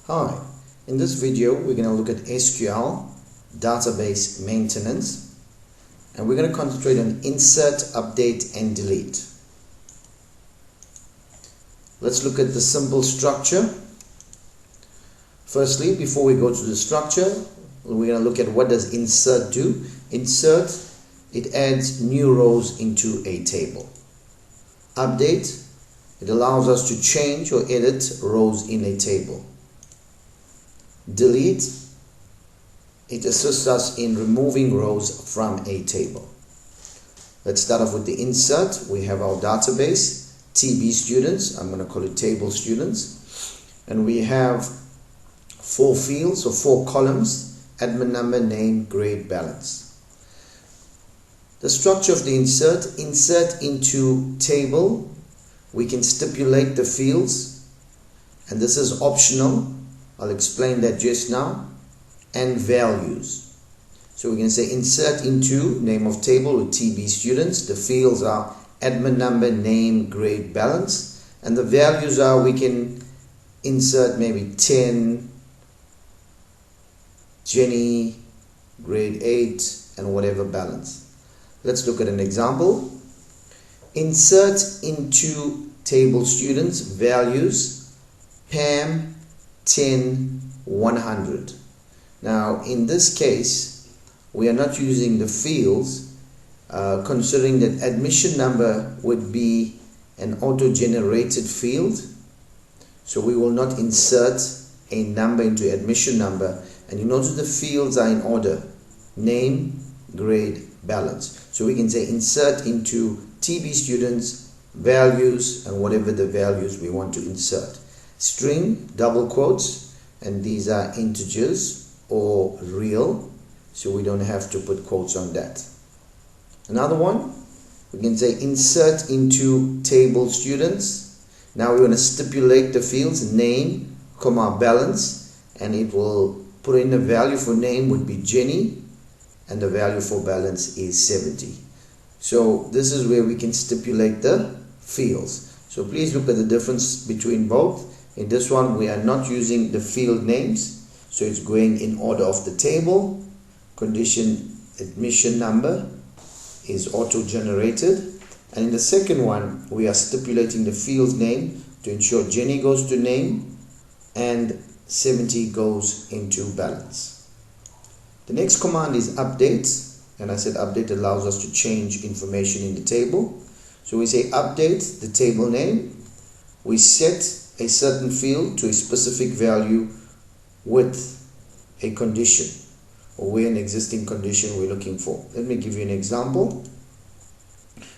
Hi, in this video we're going to look at SQL database maintenance, and we're going to concentrate on insert, update and delete. Let's look at the simple structure. Firstly, before we go to the structure, we're going to look at what does insert do. Insert, it adds new rows into a table. Update, it allows us to change or edit rows in a table. Delete, it assists us in removing rows from a table. Let's start off with the insert. We have our database, TB students, I'm going to call it table students, and we have 4 fields or 4 columns: admin number, name, grade, balance. The structure of the insert into table, we can stipulate the fields, and this is optional. I'll explain that just now. And values. So we can say insert into name of table with TB students. The fields are admin number, name, grade, balance, and the values are, we can insert maybe 10, Jenny, grade 8, and whatever balance. Let's look at an example. Insert into table students values Pam 10 100. Now in this case we are not using the fields, considering that admission number would be an auto-generated field, so we will not insert a number into admission number. And you notice the fields are in order: name, grade, balance. So we can say insert into TB students values and whatever the values we want to insert. String, double quotes, and these are integers or real, so we don't have to put quotes on that. Another one, we can say insert into table students. Now we want to stipulate the fields name, comma, balance, and it will put in the value for name would be Jenny, and the value for balance is 70. So this is where we can stipulate the fields. So please look at the difference between both. In this one we are not using the field names, so it's going in order of the table. Condition admission number is auto-generated, and in the second one we are stipulating the field name to ensure Jenny goes to name and 70 goes into balance. The next command is update, and I said update allows us to change information in the table. So we say update the table name. We set a certain field to a specific value with a condition, or where an existing condition we're looking for. Let me give you an example.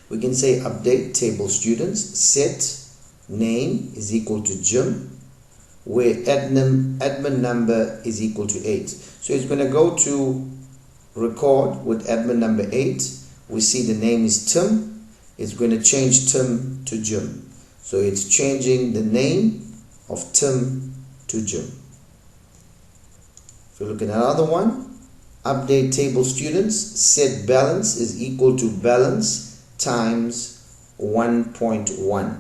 We can say update table students, set name is equal to Jim, where admin number is equal to 8. So it's going to go to record with admin number 8. We see the name is Tim. It's going to change Tim to Jim. So it's changing the name of Tim to Jim. If you look at another one, update table students, set balance is equal to balance times 1.1,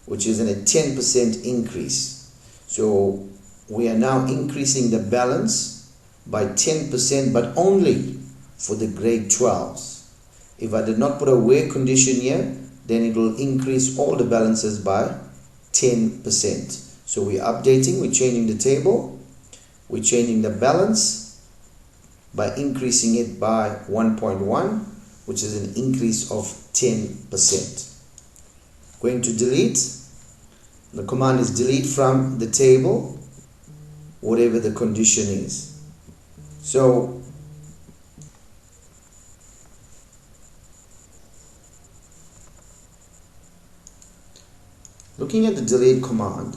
which is a 10% increase. So we are now increasing the balance by 10%, but only for the grade 12s. If I did not put a where condition here, then it will increase all the balances by 10%. So we're updating, we're changing the table, we're changing the balance by increasing it by 1.1, which is an increase of 10%. Going to delete, the command is delete from the table whatever the condition is. So looking at the delete command,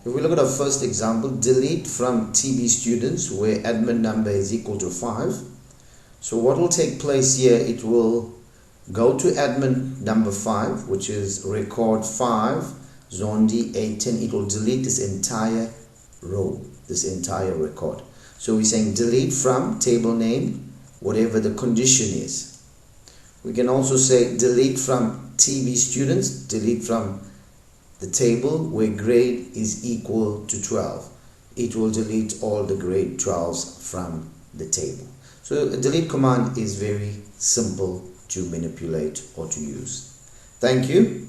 if we look at our first example, delete from TB students where admin number is equal to 5. So what will take place here, it will go to admin number 5, which is record 5, Zondi 810. It will delete this entire row, this entire record. So we're saying delete from table name, whatever the condition is. We can also say delete from TB students, delete from the table where grade is equal to 12. it will delete all the grade 12s from the table. So a delete command is very simple to manipulate or to use. Thank you.